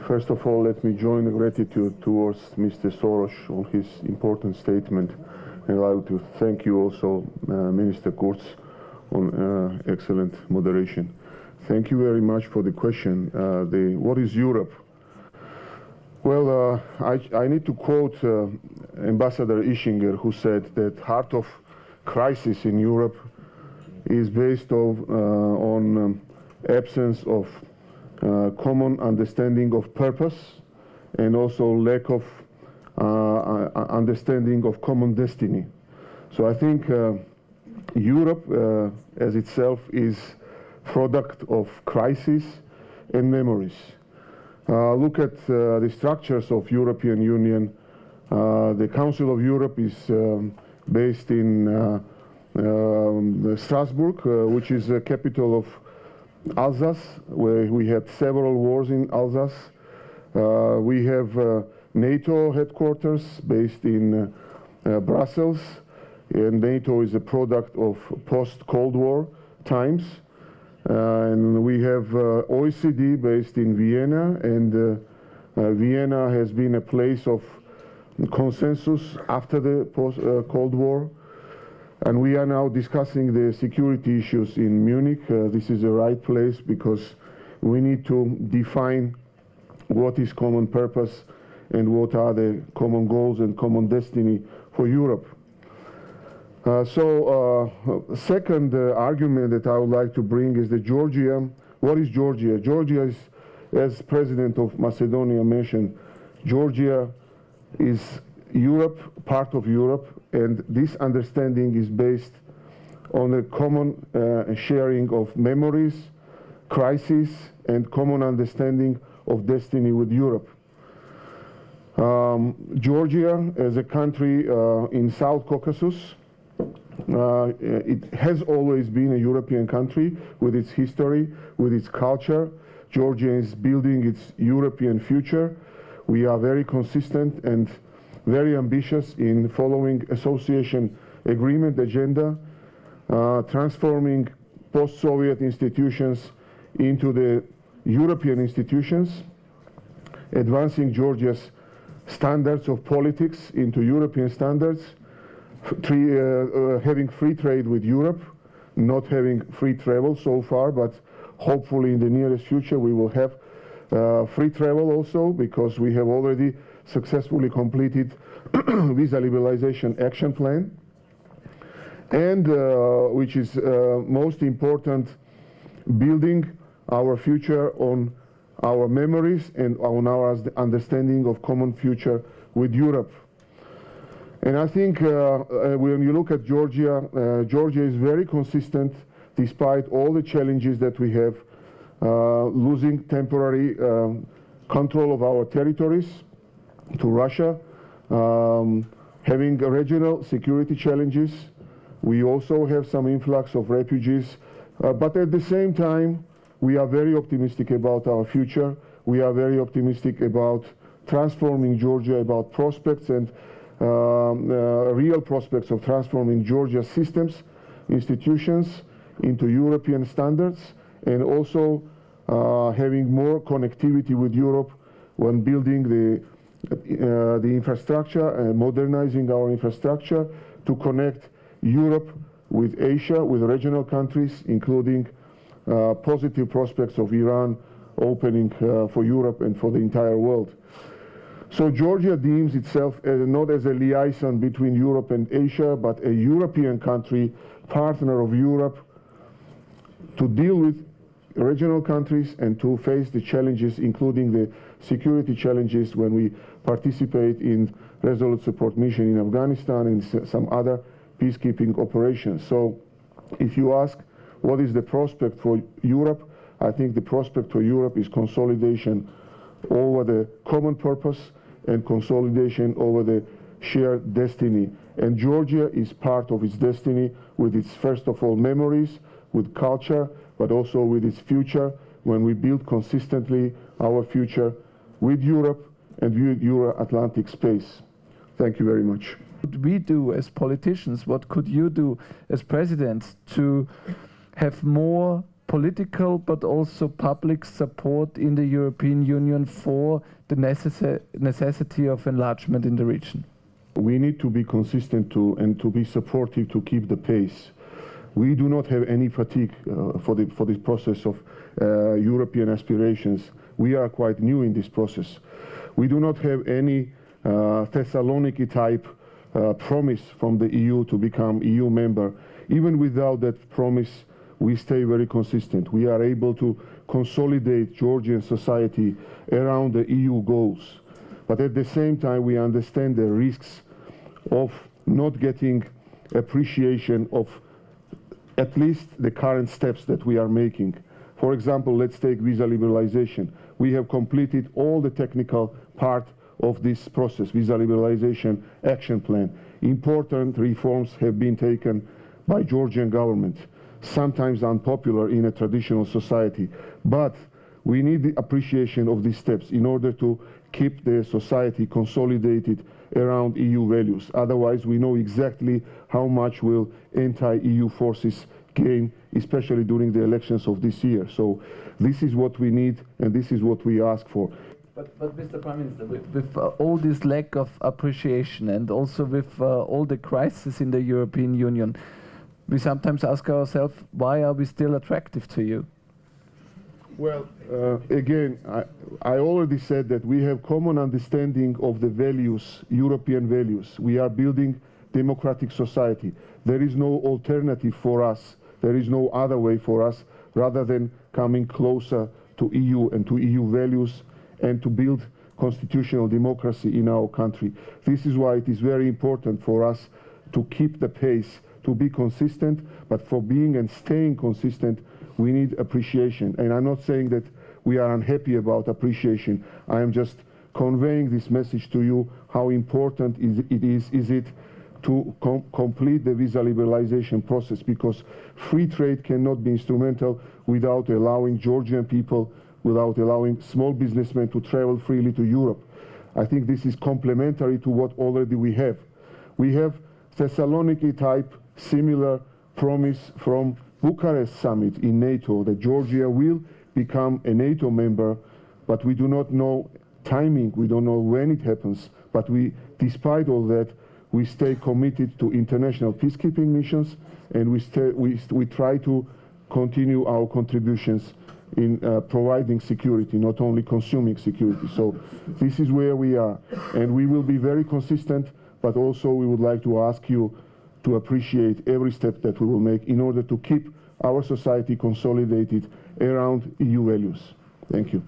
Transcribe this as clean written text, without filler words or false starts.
First of all, let me join the gratitude towards Mr. Soros on his important statement, and I would like to thank you also, Minister Kurz, on excellent moderation. Thank you very much for the question. What is Europe? Well, I need to quote Ambassador Ischinger, who said that heart of crisis in Europe is based on absence of common understanding of purpose and also lack of understanding of common destiny. So I think Europe as itself is product of crisis and memories. Look at the structures of European Union. The Council of Europe is based in Strasbourg, which is the capital of Alsace, where we had several wars in Alsace. We have NATO headquarters based in Brussels, and NATO is a product of post-Cold War times. And we have OECD based in Vienna, and Vienna has been a place of consensus after the post-Cold War. And we are now discussing the security issues in Munich. This is the right place because we need to define what is common purpose and what are the common goals and common destiny for Europe. Second argument that I would like to bring is that Georgia. What is Georgia? Georgia is, as President of Macedonia mentioned, Georgia is Europe, part of Europe, and this understanding is based on a common sharing of memories, crises, and common understanding of destiny with Europe. Georgia, as a country in South Caucasus, it has always been a European country with its history, with its culture. Georgia is building its European future. We are very consistent and very ambitious in following association agreement agenda, transforming post-Soviet institutions into the European institutions, advancing Georgia's standards of politics into European standards, having free trade with Europe, not having free travel so far, but hopefully in the nearest future we will have free travel also, because we have already successfully completed visa liberalization action plan, and which is most important, building our future on our memories and on our understanding of common future with Europe. And I think when you look at Georgia, Georgia is very consistent despite all the challenges that we have, losing temporary control of our territories to Russia, having regional security challenges. We also have some influx of refugees, but at the same time, we are very optimistic about our future. We are very optimistic about transforming Georgia, about prospects and real prospects of transforming Georgia's systems, institutions into European standards, and also having more connectivity with Europe when building the infrastructure and modernizing our infrastructure to connect Europe with Asia, with regional countries, including positive prospects of Iran opening for Europe and for the entire world. So Georgia deems itself not as a liaison between Europe and Asia, but a European country, partner of Europe, to deal with regional countries and to face the challenges, including the security challenges when we participate in resolute support mission in Afghanistan and some other peacekeeping operations. So if you ask what is the prospect for Europe, I think the prospect for Europe is consolidation over the common purpose and consolidation over the shared destiny. And Georgia is part of its destiny with its, first of all, memories, with culture, but also with its future when we build consistently our future with Europe and with Euro-Atlantic space. Thank you very much. What could we do as politicians, what could you do as presidents to have more political but also public support in the European Union for the necessity of enlargement in the region? We need to be consistent and to be supportive to keep the pace. We do not have any fatigue for this process of European aspirations. We are quite new in this process. We do not have any Thessaloniki type promise from the EU to become EU member. Even without that promise, we stay very consistent. We are able to consolidate Georgian society around the EU goals. But at the same time, we understand the risks of not getting appreciation of at least the current steps that we are making. For example, let's take visa liberalization. We have completed all the technical part of this process, visa liberalization action plan. Important reforms have been taken by Georgian government, sometimes unpopular in a traditional society. But we need the appreciation of these steps in order to keep the society consolidated around EU values. Otherwise, we know exactly how much will anti-EU forces gain, especially during the elections of this year. So this is what we need, and this is what we ask for. But Mr. Prime Minister, with all this lack of appreciation and also with all the crisis in the European Union, we sometimes ask ourselves, why are we still attractive to you? Well, again, I already said that we have common understanding of the values, European values. We are building democratic society. There is no alternative for us. There is no other way for us rather than coming closer to EU and to EU values and to build constitutional democracy in our country. This is why it is very important for us to keep the pace, to be consistent, but for being and staying consistent, we need appreciation. And I'm not saying that we are unhappy about appreciation. I am just conveying this message to you, how important is it to complete the visa liberalization process, because free trade cannot be instrumental without allowing Georgian people, without allowing small businessmen to travel freely to Europe. I think this is complementary to what already we have. We have Thessaloniki type similar promise from Bucharest summit in NATO that Georgia will become a NATO member, but we do not know timing, we don't know when it happens, but despite all that, we stay committed to international peacekeeping missions, and we try to continue our contributions in providing security, not only consuming security. So this is where we are, and we will be very consistent, but also we would like to ask you to appreciate every step that we will make in order to keep our society consolidated around EU values. Thank you.